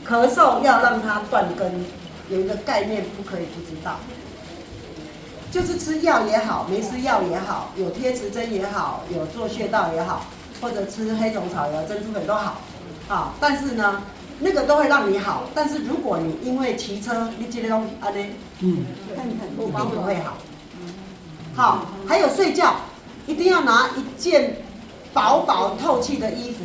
咳嗽要让它断根，有一个概念不可以不知道，就是吃药也好，没吃药也好，有贴磁针也好，有做穴道也好，或者吃黑种草油、珍珠粉都好，啊，但是呢，那个都会让你好。但是如果你因为骑车，你这个东西安呢，一定不会好。好，还有睡觉，一定要拿一件薄薄透气的衣服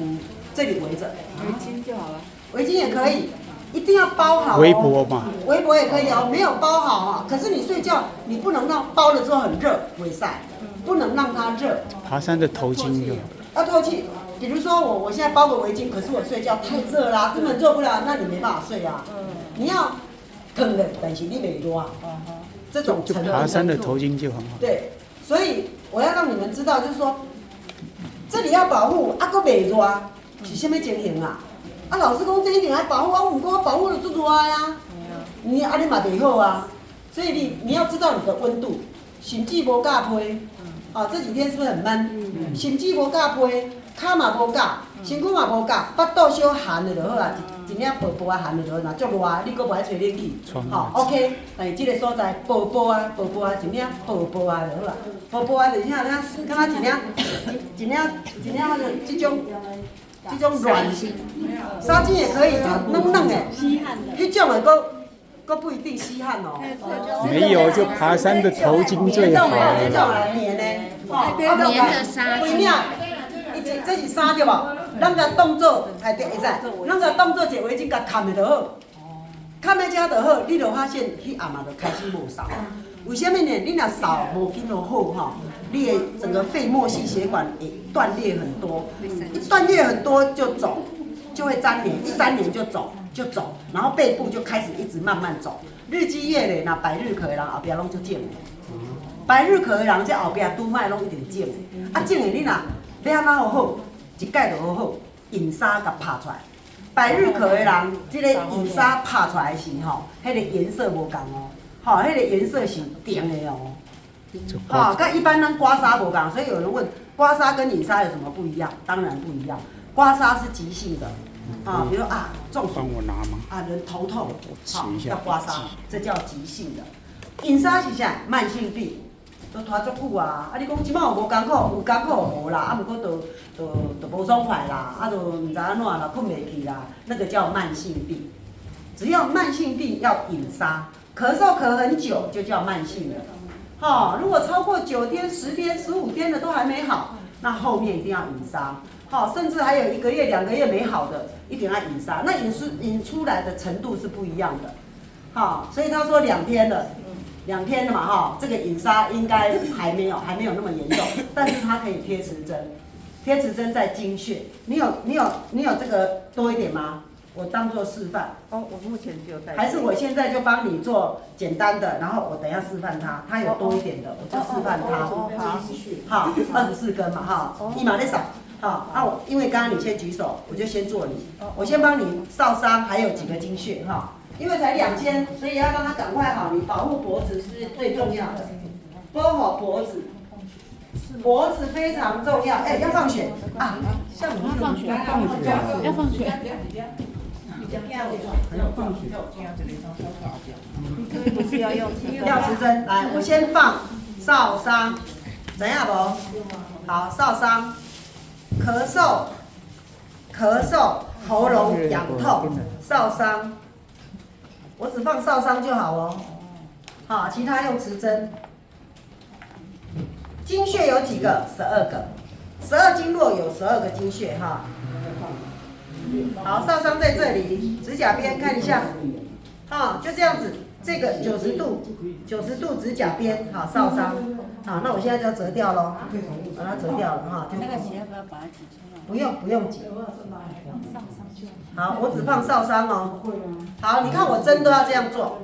这里围着，围巾就好了。围巾也可以，一定要包好、哦。围脖嘛，围脖也可以哦，没有包好啊。可是你睡觉，你不能让包了之后很热，围晒，不能让它热。爬山的头巾就好。要透气。比如说我现在包个围巾，可是我睡觉太热啦，根本做不了，那你没办法睡啊。你要疼的，但是你没多啊。这种就爬山的头巾就很好。对，所以我要让你们知道，就是说，这里要保护，啊，搁袂热，是什么情形啊？啊，老师讲这一定要保护，啊，不过我保护的足热呀。你啊，你嘛袂好啊。所以你要知道你的温度，甚至无甲被，啊，这几天是不是很闷？甚至无甲被，骹嘛无甲，身躯嘛无甲，腹肚小寒的就好啊，一领薄薄啊寒的就好，若足热你搁无爱吹冷气，吼 ，OK， 但是这个所在薄薄啊，一领薄薄啊就好啊，薄薄啊就是像敢若一领那个这种软纱巾也可以，就软软的，迄种的搁不一定吸汗哦。没有就爬山的头巾最好了。这种来棉的，棉的纱巾。这是衫对无？咱甲当做会使，咱甲当做一个围巾，甲盖的就好。盖在遮就好，你就发现迄暗嘛就开始无扫。为什么呢？你若扫无紧就好吼，你的整个肺末细血管会断裂很多，一断裂很多就肿，就会粘连，一粘连就肿，然后背部就开始一直慢慢肿。日积月累，那百日咳的人后壁拢就肿的。百日咳的人，这后壁拄卖拢一定肿的。啊，肿的你若要安怎好？一盖就好好，银纱甲拍出来。百日咳的人，这个银纱拍出来时吼，迄个颜色无同哦，吼，迄个颜色是定的哦。好，跟一般咱刮痧无同，所以有人问刮痧跟银纱有什么不一样？当然不一样，刮痧是急性的，啊，比如啊中暑，帮我拿吗？啊人头痛，好一下要刮痧，这叫急性的。银纱是啥？慢性病。都拖足久啊！啊，你讲即摆有无艰苦？有艰苦无啦？啊，不过都无爽快啦，啊，都唔知安怎啦，困袂去啦，那个叫慢性病。只要慢性病要引纱，咳嗽咳很久就叫慢性的。好，如果超过9天、10天、15天的都还没好，那后面一定要引纱。好，甚至还有1个月、2个月没好的，一定要引纱。那引出来的程度是不一样的。好，所以他说2天了。2天了嘛哈，这个引纱应该还没有那么严重，但是它可以贴磁针，贴磁针在经穴。你有这个多一点吗？我当做示范。哦，我目前只有带。还是我现在就帮你做简单的，然后我等一下示范它。它有多一点的，我就示范它。好，24根嘛哈，一码在少。好，那我因为刚刚你先举手，我就先做你。我先帮你少商，还有几个经穴哈。因为才2000，所以要让它赶快好。你保护脖子是最重要的，包好脖子，脖子非常重要。哎，要放血啊！像你要放血，要放血。不是要用要持针，来，我先放少商，怎样不？好，少商，咳嗽，喉咙痒痛，少商。我只放少商就好哦，好，其他用持针。经穴有几个？12个，12经络有12个经穴哈。好，少商在这里，指甲边看一下，好，就这样子，这个90度指甲边，好，少商，好，那我现在就要折掉咯，把它折掉了哈。那个血要不要把它挤出来？不用挤。好，我只放少商哦。好，你看我针都要这样做，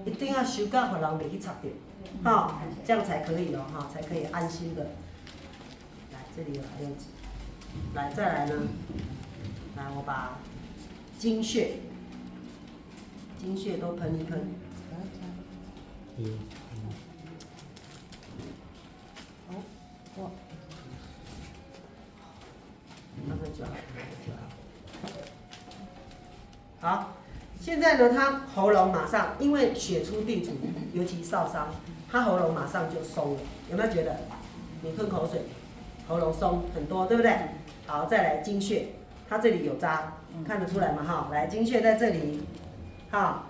一定要收到互人袂去插到，哈，这样才可以哦，哈，才可以安心的。来，这里有不用挤。来，再来呢，来我把经穴都喷一喷。那个就好。好，现在呢，他喉咙马上因为血出地足，尤其少商，他喉咙马上就松了，有没有觉得？你吞口水，喉咙松很多，对不对？好，再来经穴，它这里有扎，看得出来吗？哈，来经穴在这里，好，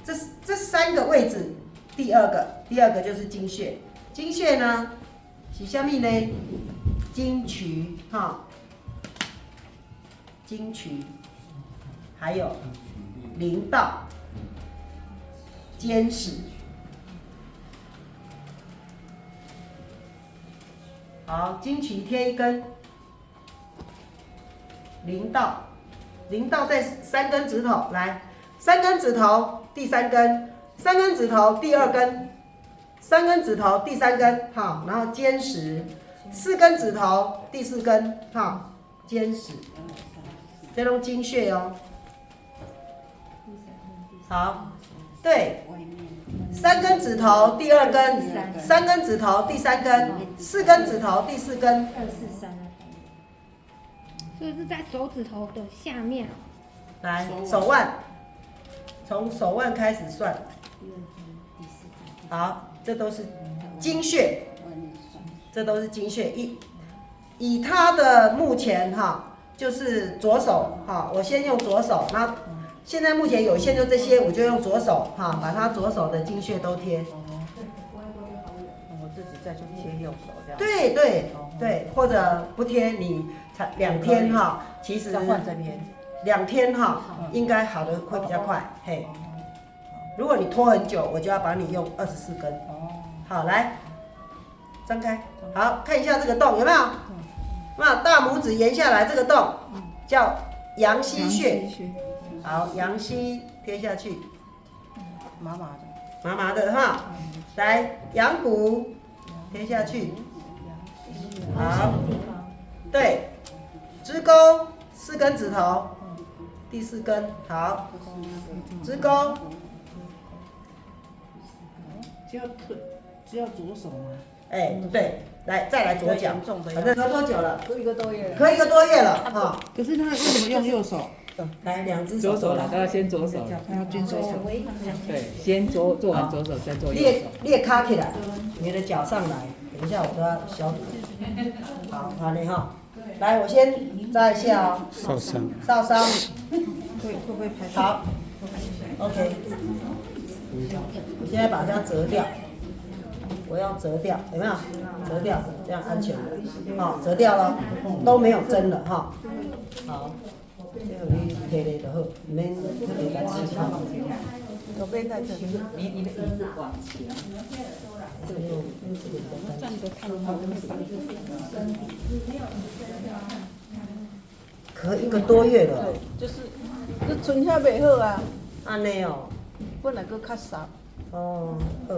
这3个位置，第二个就是经穴，经穴呢是什么呢？经渠，哈，经渠，还有陵道、间室。好，经渠贴一根，陵道在3根指头，来，3根指头第3根，3根指头第2根，3根指头第3根，好，然后间室，4根指头第4根，好，间室，这种经穴哦。好，对，3根指头第2根，3根指头第3根，4根指头第4根。所以是在手指头的下面。来，手腕，从手腕开始算。好，这都是经穴，这都是经穴。以他的目前哈，就是左手哈，我先用左手，那现在目前有限就这些，我就用左手哈，把他左手的经穴都贴。我自己再去贴右手这样。对，或者不贴，你才2天哈，其实再换这边2天哈，应该好的会比较快。嘿，如果你拖很久，我就要把你用24根。好，来，张开，好看一下这个洞有没有？那大拇指沿下来这个洞叫阳溪穴。好，阳溪贴下去，麻麻的。麻麻的哈。来，阳骨贴下去。好，对，支沟4根指头，第4根，好，支沟。只要左手吗？哎，对，来再来左脚，反正咳多久了？咳1个多月了。咳1个多月了哈。可是他为什么用右手？来，2只手左手了，都要先左手。他要均左手。对，先做完左手，再做右列手。卡起来，你的脚上来，等一下我都要消毒。好，好嘞哈。来，我先扎一下哦。少商。少商。会不会拍？好。OK。我现在把它折掉，我要折掉，有没有？折掉，这样安全的。好，折掉了，都没有针了哈。好。这个你摕咧就好，唔免特别甲刺痛。左边在这里。你的椅子往前。这个站着看好咳1个多月了。就是春夏袂好啊，安尼哦。本来佫较少。哦，好。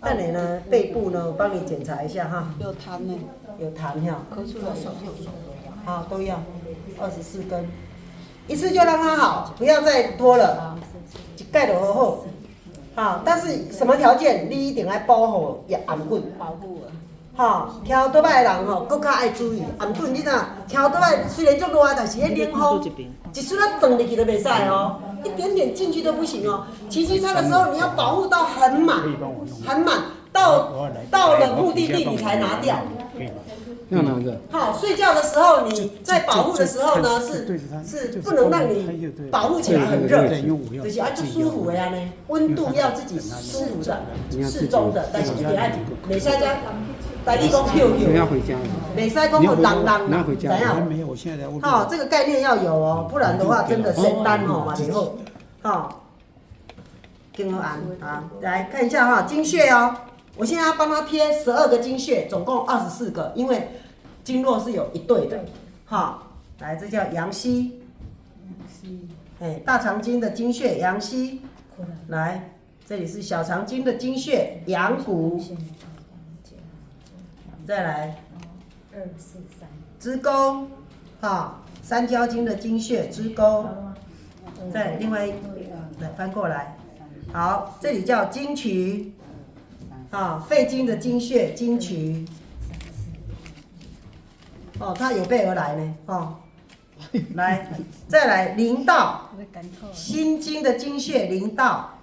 等下呢，背部呢，我帮你检查一下哈。有痰呢。有痰哈。咳出来手右手。好，都要24根，一次就让它好，不要再拖了，一盖就好好。好，但是什么条件？你一定要保护颔棍。保护啊。吼，挑桌摆的人吼，佫较爱注意颔棍。你知影，挑桌摆虽然足热，但是迄冷风一瞬啊撞入去都袂使哦，一点点进去都不行哦。骑机车的时候，你要保护到很满，很满，到了目的地你才拿掉。要拿着。好，睡觉的时候你在保护的时候呢，是不能让你保护起来很热，就是要就舒服的呀呢，温度要自己舒服的、适中的，但是一定要袂使讲，台语讲飘飘，要回家了。袂使讲人拿回家。怎样？没有，我现在在。好，这个概念要有哦，不然的话真的仙丹哦嘛以后，好，更好安啊，来看一下哈，经穴哦。我现在要帮他贴12个经穴，总共24个，因为经络是有一对的。好，来，这叫阳溪。哎，大肠经的经穴阳溪。来，这里是小肠经的经穴阳谷。再来，支沟。好，三焦经的经穴支沟。再另外来翻过来。好，这里叫经渠。啊，肺经的经穴经渠，哦，它有备而来呢，哦，来，再来灵道，心经的经穴灵道。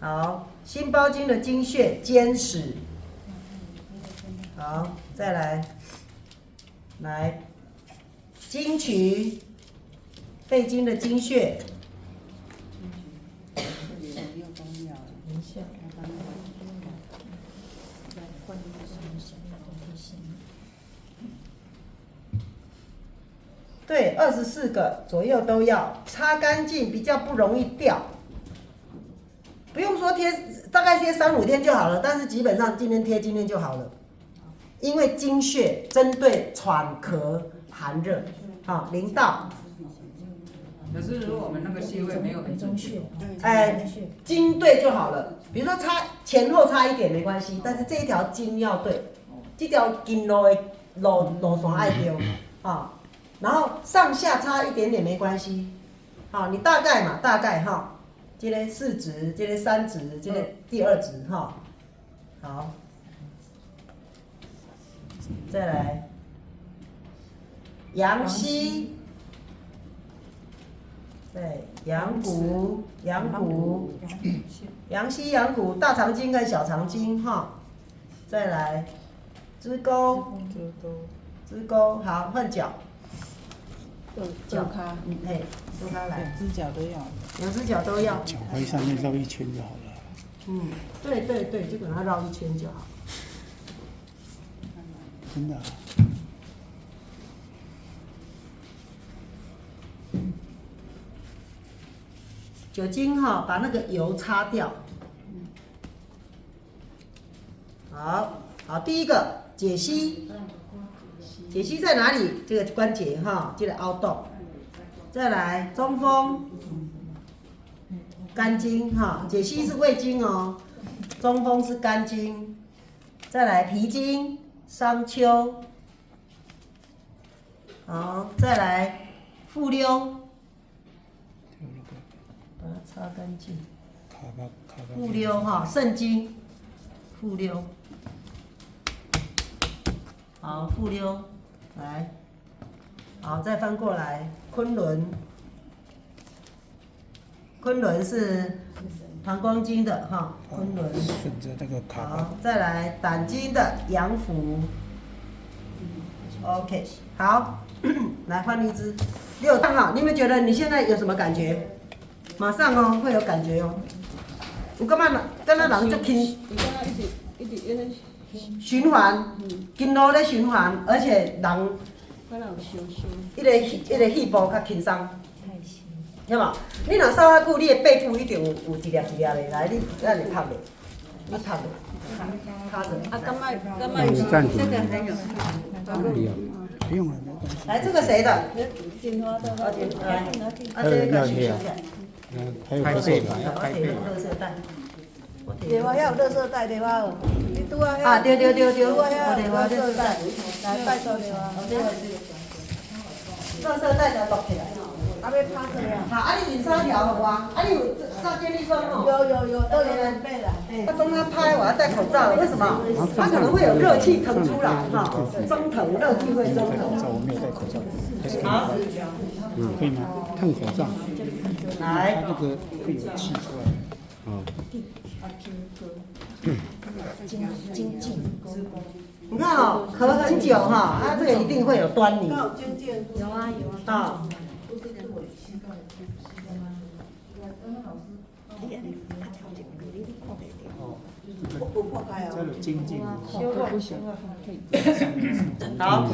好，心包经的经穴肩矢。好，再来，经渠，肺经的经穴。对，24个左右都要擦干净，比较不容易掉。不用说贴，大概贴3、5天就好了，但是基本上今天贴今天就好了。因为经穴针对喘咳寒热，好，灵道。可是如果我们那个穴位没有很准确，经对就好了。比如说擦前后擦一点没关系，但是这一条经要对，这条经路的路线爱对，啊，然后上下擦一点点没关系，好，你大概嘛，大概哈，这个4指，这个3指，这个第2指哈，好，再来阳溪。对，阳谷、阳溪、阳谷，大肠经跟小肠经哈。再来，支沟，好，换脚。脚咖，嘿，周咖来。两只脚都要。2只脚都要。脚踝上面绕一圈就好了。对，就给它绕一圈就好。真的啊。酒精哈，把那个油擦掉。好，第一个解析，解析在哪里？这个关节哈，这个凹洞。再来中风、肝经哈，解析是胃经哦，中风是肝经。再来脾经、商丘。好，再来复溜。把它擦干净。复溜哈，肾经，复溜。好，复溜，来，好，再翻过来，昆仑。昆仑是膀胱经的哈，昆仑。顺着那个卡。好，再来胆经的阳府。OK， 好，来换一支。6站好，你们觉得你现在有什么感觉？马上哦，会有感觉哦。有感觉敢若人足轻，循环，经络咧循环，而且人，迄个肺部较轻松，听无？你若扫较久，你的背部一定有一粒的，来，你让你拍咧，你拍咧，趴着。暂停。不用了，没关系。来，这个谁的？这个取消。还有拍背吧，要拍背。垃圾袋。对哇，要有垃圾袋对哇，你拄啊啊，对，拄啊垃垃圾袋。圾袋，来拜托对哇。垃圾袋就落起来。啊，要拍出来啊。好，啊，你领3条好不好？啊，你有上健力霜哦。有，都有准备了。他帮他拍，我要戴口罩，为什么？他可能会有热气腾出来，哈，蒸腾，热气会蒸腾。我没有戴口罩。好，可以吗？看口罩。来，那个会有气出来。你看哦，咳很久哈，它这个一定会有端倪。有啊。啊。这有精进。好，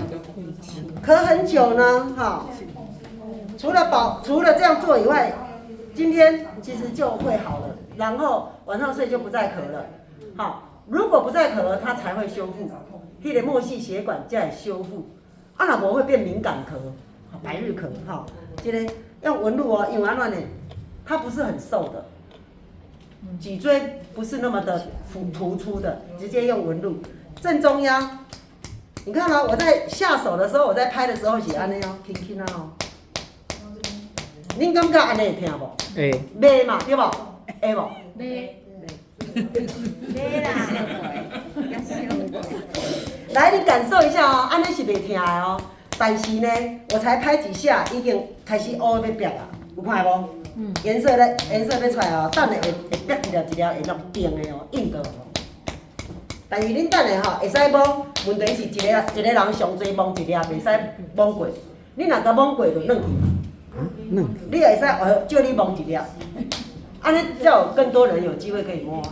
咳很久呢，哈，除了这样做以外，今天其实就会好了，然后晚上睡就不再咳了。好，如果不再咳了，它才会修复，那个末系血管才会修复。啊，若无会变敏感咳，白日咳，哈，这个用纹路哦，因为安怎呢？它不是很瘦的。脊椎不是那么的突出的，直接用纹路。正中央，你看哦，我在下手的时候，我在拍的时候是安尼哦，轻轻啊哦。恁感觉安尼会听无？会。袂嘛，对无？会无？没啦，要修。来，你感受一下哦，安尼是袂听的哦。但是呢，我才拍几下，已经开始乌要白啊，有看无？颜色要出来哦，等下会白一条会落硬的哦，硬的哦。但是恁等下吼会使摸，问题是一个人上侪摸一粒，袂使摸过。你若甲摸过就软去。你会使叫你摸一粒，安尼才有更多人有机会可以摸。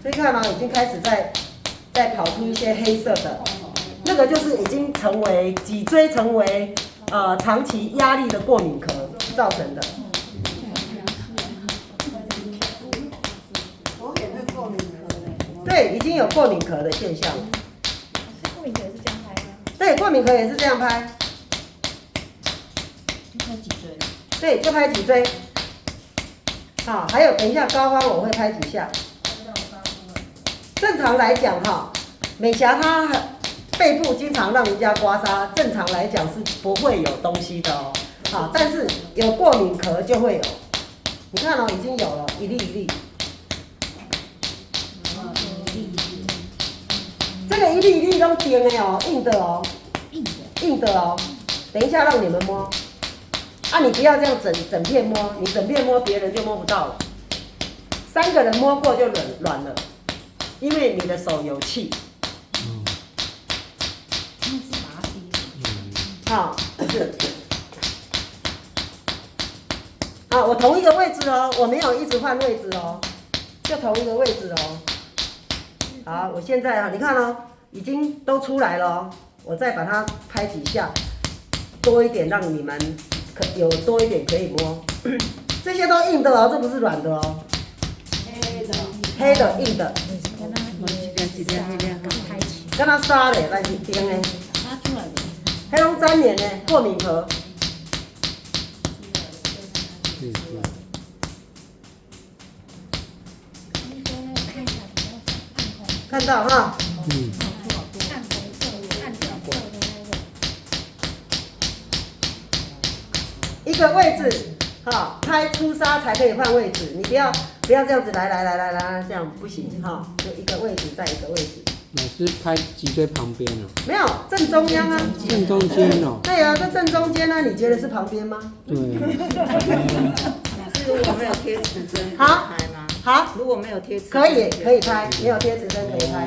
所以看嘛，已经开始在跑出一些黑色的，那个就是已经成为脊椎成为长期压力的过敏壳造成的。对，已经有过敏壳的现象。过敏壳也是这样拍吗？对，过敏壳也是这样拍。对，就拍脊椎。好，还有等一下高方我会拍几下。正常来讲哈，美霞她背部经常让人家刮痧，正常来讲是不会有东西的哦。好，但是有过敏壳就会有。你看哦，已经有了一粒一粒。这个一粒一粒都硬的哦，硬的哦，硬的哦。等一下让你们摸。啊，你不要这样整片摸，你整片摸别人就摸不到了。3个人摸过就软了，因为你的手有气。好，是。好，我同一个位置哦，我没有一直换位置哦，就同一个位置哦。好，我现在你看哦，已经都出来了哦，我再把它拍几下，多一点让你们有多一点可以摸。这些都硬的哦，这不是软的哦。黑的硬的。跟它沙嘞，但是硬的。黑龙粘连的过敏壳。看到哈？一个位置，哈，拍出痧才可以换位置，你不要这样子来，这样不行哈，就一个位置再一个位置。老师拍脊椎旁边哦。没有，正中央啊。正中间哦。对啊，在正中间啊，你觉得是旁边吗？对。如果没有贴瓷针，可以好拍吗？好，如果没有贴瓷针，可以拍，没有贴瓷针可以拍。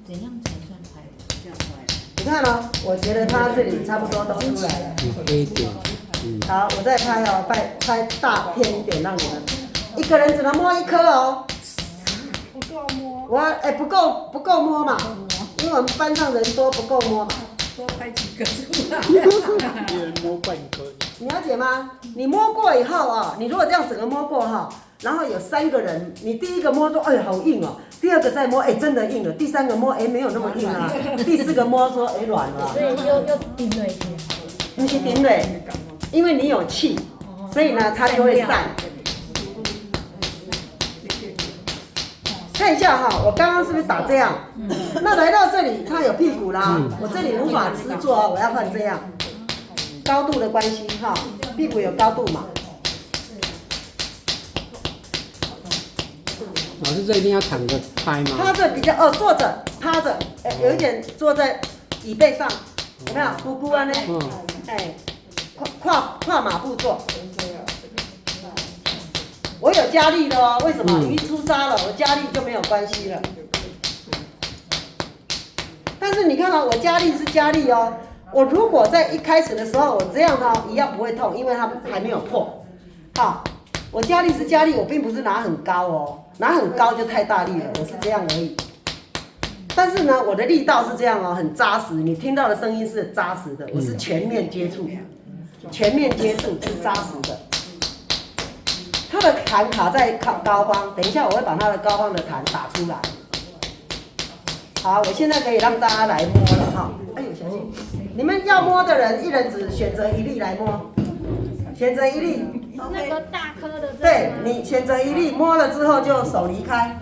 怎样才算拍？这样拍。你看哦，我觉得它这里差不多都出来了。黑一点。好，我再拍哦，拍大片一点，让你们一个人只能摸1颗哦。不够摸。不够摸嘛，因为我们班上人多不够摸嘛。多拍几个出来。一人摸半颗。你了解吗？你摸过以后啊，你如果这样整个摸过哈，然后有3个人，你第一个摸说，哎，好硬哦，第2个再摸，哎，真的硬了，第3个摸，哎，没有那么硬啊，第4个摸说，哎，软了。所以又顶了一点。不是顶嘞，因为你有气，所以呢，它就会散。看一下哈，我刚刚是不是打这样？那来到这里，它有屁股啦，我这里无法直坐啊，我要换这样，高度的关系哈，屁股有高度嘛。老师，这一定要躺着拍吗？趴着比较坐着趴着，有一点坐在椅背上，有没有？咕咕啊呢？哎，跨马步坐。我有加力的哦，为什么？你一出痧了，我加力就没有关系了。但是你看到我加力是加力哦，我如果在一开始的时候我这样呢，一样不会痛，因为它还没有破。好，我加力是加力，我并不是拿很高哦，拿很高就太大力了，我是这样而已。但是呢，我的力道是这样哦，很扎实，你听到的声音是扎实的，我是全面接触，全面接触是扎实的。它的痰卡在膏肓，等一下我会把它的膏肓的痰打出来。好，我现在可以让大家来摸了哈。哎呦，小心！你们要摸的人，一人只选择1粒来摸，选择1粒。那个大颗的。对，你选择1粒，摸了之后就手离开，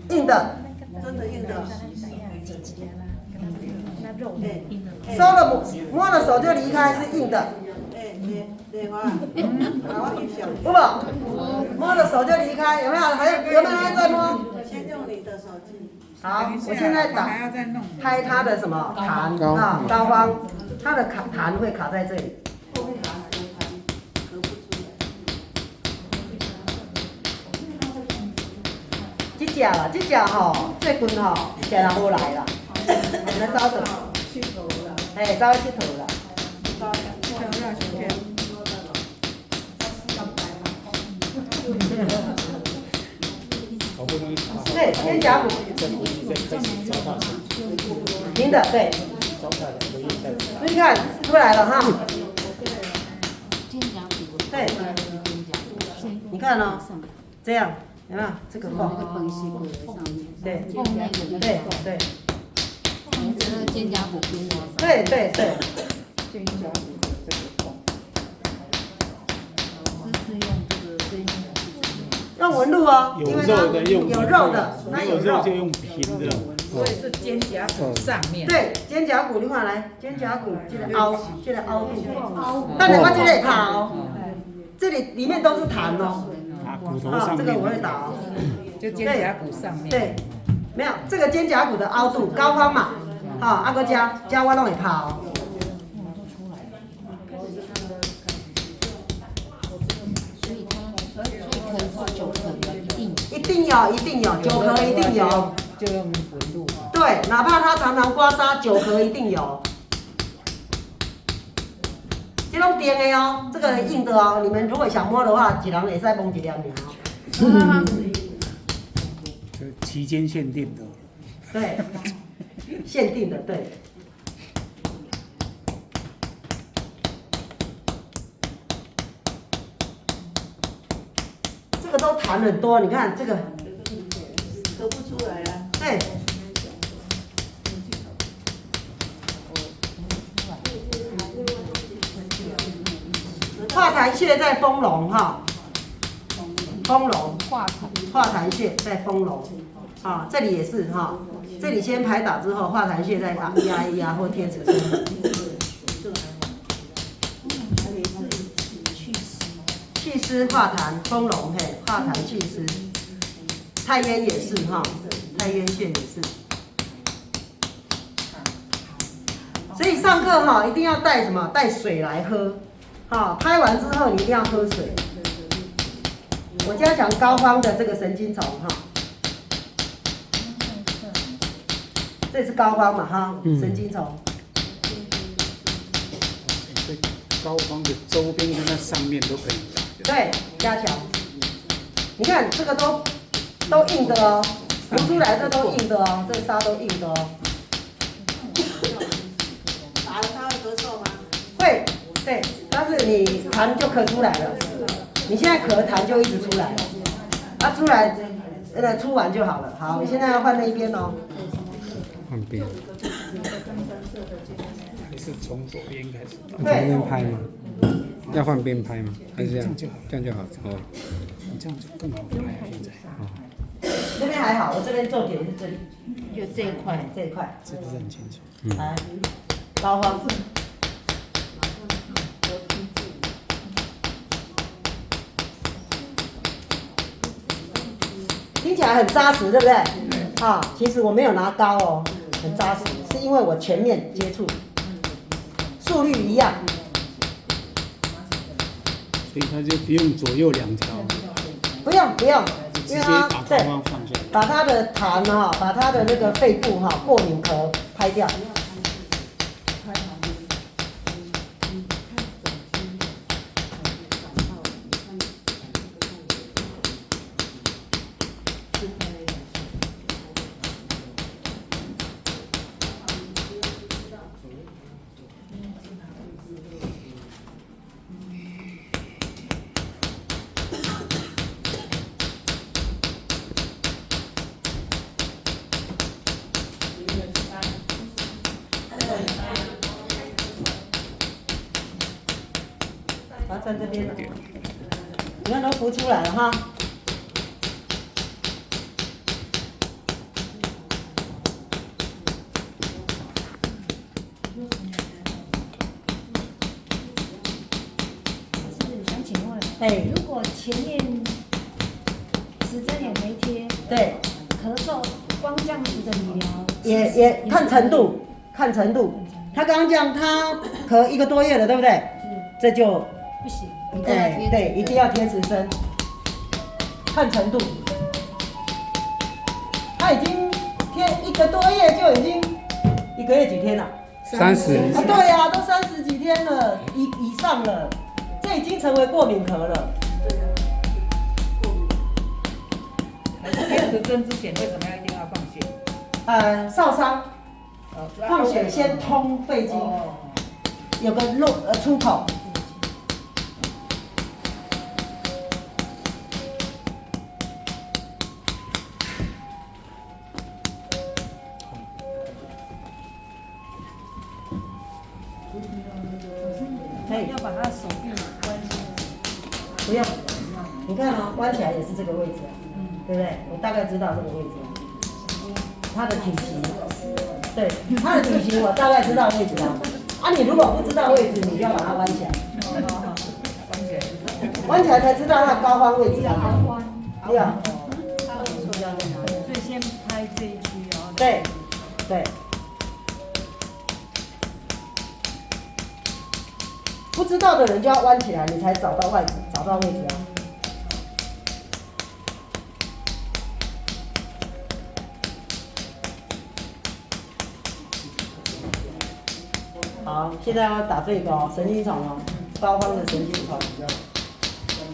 硬的，真的硬的。收了摸了手就离开，是硬的。不不，摸了手就离开，有没有？有没有人在摸？先用你的手机。好，我现在打还要再弄。拍它的什么弹高啊高方，它的弹会卡在这里。这只啦，这只吼，最近吼，定人无来啦，人走倒，哎，走去佚佗啦。好不容易爬好，对，肩胛骨再回去再开始糟蹋身体，平的，对，糟蹋了回去再所以看出来了哈。肩胛骨，对，你看哦，这样有没有这个缝？缝隙骨上面，对缝那个对对沿着那个肩胛骨边往上。对对对，肩胛骨的这个缝。是用这个针用纹路哦，有因为它肉的用有肉的，那没有肉有肉就。用平的。所以是肩胛骨上面。对，肩胛骨你看来，肩胛骨这个凹，这个凹度，但是我这里打哦，这里里面都是弹哦，啊，骨头啊，上这个我会面。打哦。就肩胛骨上面。对，没有这个肩胛骨的凹度高方嘛，好，啊个加我拢会拍哦。可能是9颗的，一定有，一定有，9颗一定有。就用纹路。对，哪怕它常常刮痧，9颗一定有。这种电的哦，这个很硬的哦，你们如果想摸的话，一人会使摸一粒尔哦。这期间限定的。对，限定的，对。这个都弹很多，你看这个。得不出来啊。对。化痰穴在丰隆哈，丰隆化痰穴在丰隆，啊，这里也是哈，这里先排打之后，化痰穴再压一压或贴纸针。祛湿化痰，丰隆嘿，化痰祛湿。太渊也是哈，太渊穴也是。所以上课哈一定要带什么？带水来喝。好，拍完之后你一定要喝水。我加强膏肓的这个神经丛哈，这是膏肓嘛哈，神经丛。这膏肓的周边跟它上面都可以打。对，加强。你看这个都硬的哦，浮出来这都硬的哦，这痧都硬的哦。打了他会咳嗽吗？会，对，但是你痰就咳出来了。你现在咳痰就一直出来了，啊，出来，出完就好了。好，我现在要换那一边哦。换边。还是从左边开始打。从这边拍吗？要换边拍吗？还是这样？这样就好。哦，你这样就更好拍啊！现在。这边还好，我这边重点是这里，就这一块。这一块。这不是很清楚。来，膏肓。听起来很扎实，对不对？啊，其实我没有拿刀哦，很扎实，是因为我全面接触，速率一样。所以它就不用左右两条，不用，直接因为它把膏对，肓放下来。把它的痰哈，把它的那个肺部哈过敏壳拍掉。然后在这边了，你看都浮出来了哈。想请问，哎，如果前面10针也没贴，对，咳嗽光这样子的理疗也看程度，看程度。他刚刚讲他咳1个多月了，对不对？这就不行，对，一定要贴直针，看程度。他已经贴1个多月，就已经1个月几天了30。啊，对呀、都30几天了，以上了，这已经成为过敏咳了。贴10针之前为什么一定要放血？烧伤，放血先通肺经，有个出口。要把他手臂弯起来。不用，你看哦，弯起来也是这个位置啊，对不对？我大概知道这个位置啊。他的体型，对，他的体型我大概知道位置啊。啊，你如果不知道位置，你就要把它弯起来，弯起来才知道它的高肓位置啊。对啊。所以先拍这一区，然后对，对。不知道的人就要弯起来，你才找到位置啊。好，现在要打这个哦，神经丛哦，高肓的神经丛，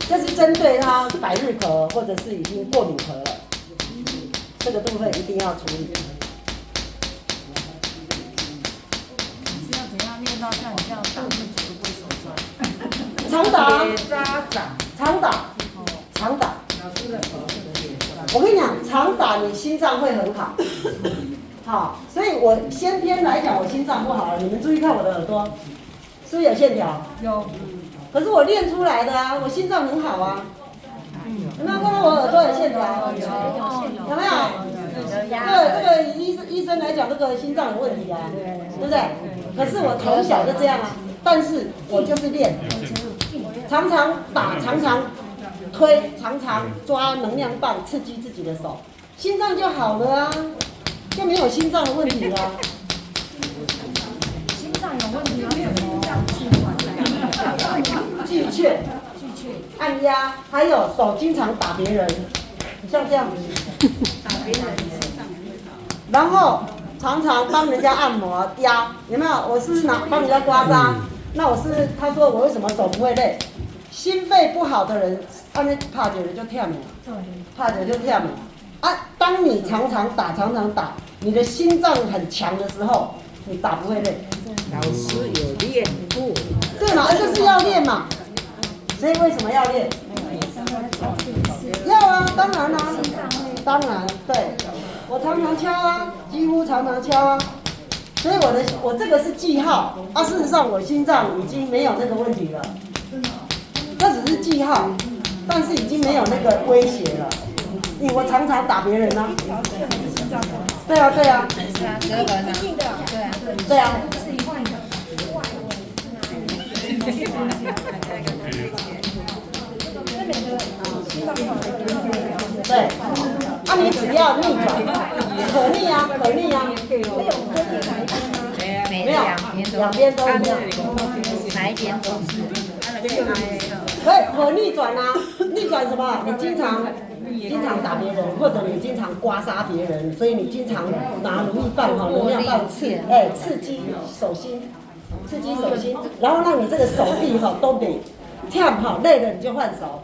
这是针对他百日咳或者是已经过敏咳了，这个部分一定要处理。是要怎样练到像你这样打自己都不会手酸？常打，沙掌，常打。我跟你讲，常打你心脏会很好。好，所以我先天来讲，我心脏不好了。你们注意看我的耳朵，是不是有线条？有，可是我练出来的啊，我心脏很好啊。有没有看到我耳朵有线条？有没有？这个医生来讲，这个心脏有问题啊，对不对？可是我从小就这样啊，但是我就是练，常常打，常常推，常常抓能量棒刺激自己的手，心脏就好了啊。就没有心脏的问题了。心脏有问题吗？巨阙、按压，还有手经常打别人，像这样子。打别人。然后常常帮人家按摩压，有没有？我是不是帮人家刮痧？那我是他说我为什么手不会累？心肺不好的人，按那怕久了就跳你，怕久就跳你。啊，当你常常打，你的心脏很强的时候，你打不会累。老师有练过。对嘛，就是要练嘛。所以为什么要练？要啊，当然啦、当然对。我常常敲啊，几乎常常敲啊。所以我这个是记号啊，事实上我心脏已经没有那个问题了，这只是记号，但是已经没有那个威胁了。因为我常常打别人啊。对啊，对啊。是啊，折痕啊。对啊。对，啊，你只要逆转，可逆啊，没有，两边都一样，哪一边都是。可逆转啊，逆转什么？你经常打别人，或者你经常刮痧别人，所以你经常拿如意棒哈，能量棒刺激手心，然后让你这个手臂哈都得跳哈，累了你就换手，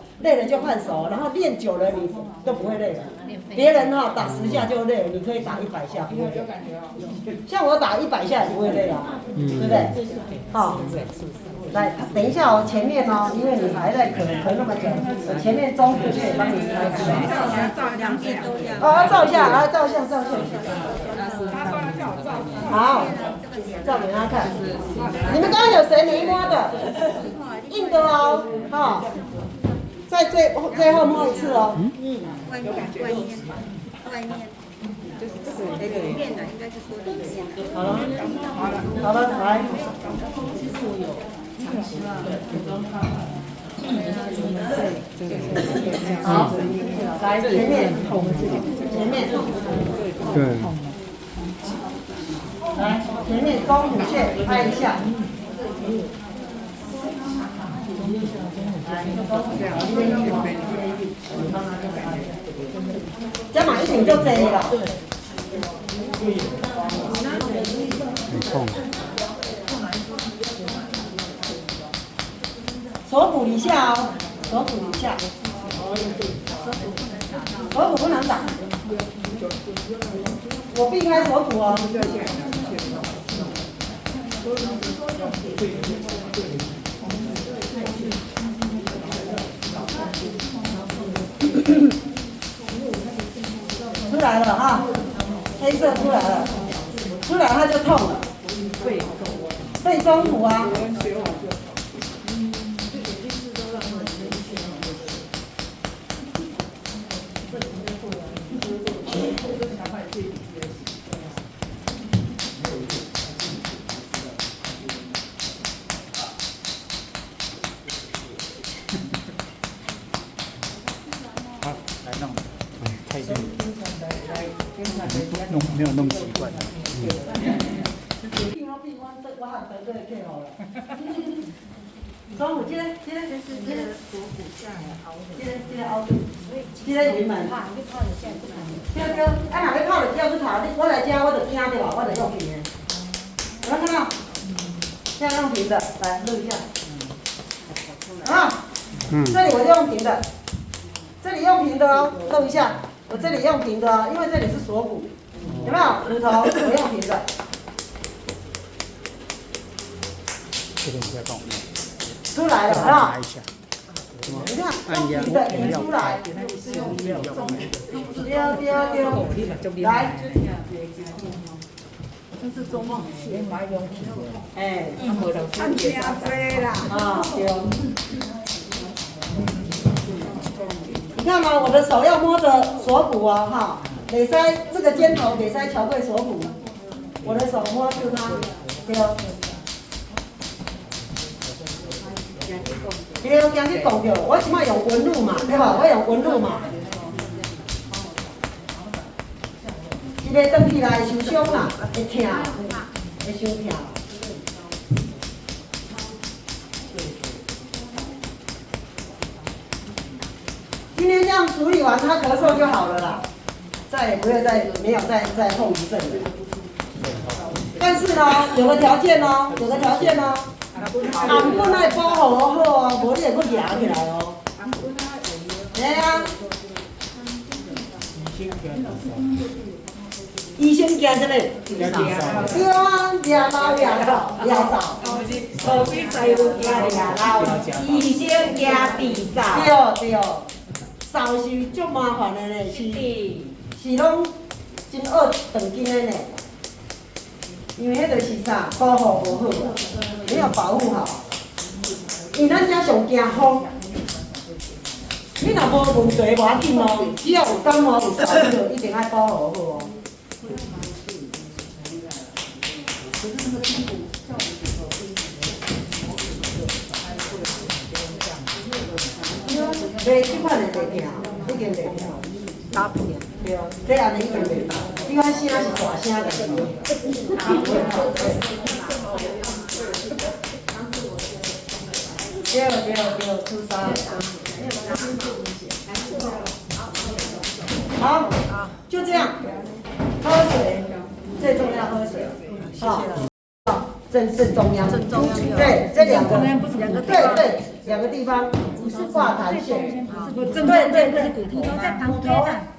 然后练久了你都不会累了。别人哈打10下就累了，你可以打100下不会累。像我打100下也不会累啊，对不对？好，来，等一下哦，前面哦，因为你还在咳那么久，我前面中途可以帮你开始。两边都要。哦，要照一下，照相。好，照给他看。你们刚刚有谁没摸的？硬的哦，哈，在最后摸一次哦。外面，就是里面的应该是说里面。好了，来。好，来前面，前面，对，来前面中府穴拍一下。这嘛一定就这了。很痛。锁骨以下哦，锁骨以下，锁骨不能打。我避开锁骨哦。出来了哈，黑色出来了，出来它就痛了。肺中府啊。好，来弄，太累了，弄没有弄习惯。中午，这个锁骨下来凹的，这个凹肚，这个圆满。对，啊，若要泡就叫去头，我来这我就惊对吧？我就用平的。有没有看到？现在用平的，来录一下。啊，这里我就用平的，这里用平的哦，录一下。我这里用平的哦，因为这里是锁骨，有没有？骨头我用平的。这边不要动。出来了啊！一下。你看，用平的引出来。丢，来。这是中梦穴，买用品。哎，按加杯啦。啊，对。你看嘛，我的手要摸着锁骨哦，哈，袂使这个肩头袂使超过锁骨，我的手摸住它，对。对，今日讲着，我即摆用纹路嘛，对吧？我用纹路嘛。一个转起来受伤啦，会痛，会伤痛。今天这样处理完，他咳嗽就好了啦，再也不会没有再后遗症了。但是呢，有个条件哦，红棍爱保护好好哦，无你会佫压起来哦。哎啊。医生惊什么？对啊，抓老抓少。手臂在有抓老，医生惊地少。对，少是足麻烦的呢，是拢真恶长筋的呢。因为迄个是啥，保护无好啊，没有保护好。因为咱遮上惊风，你若无问题无要紧哦，只要有感冒有烧，你就一定爱保护好哦。袂即款的袂疼，已经袂疼。打片。对，这安尼已经袂疼，因为声是大声的。对，出痧。好，就这样，喝水，最重要喝水。好，正中央。对，这两个，对，两个地方不是化痰穴。对，骨头在旁边啊。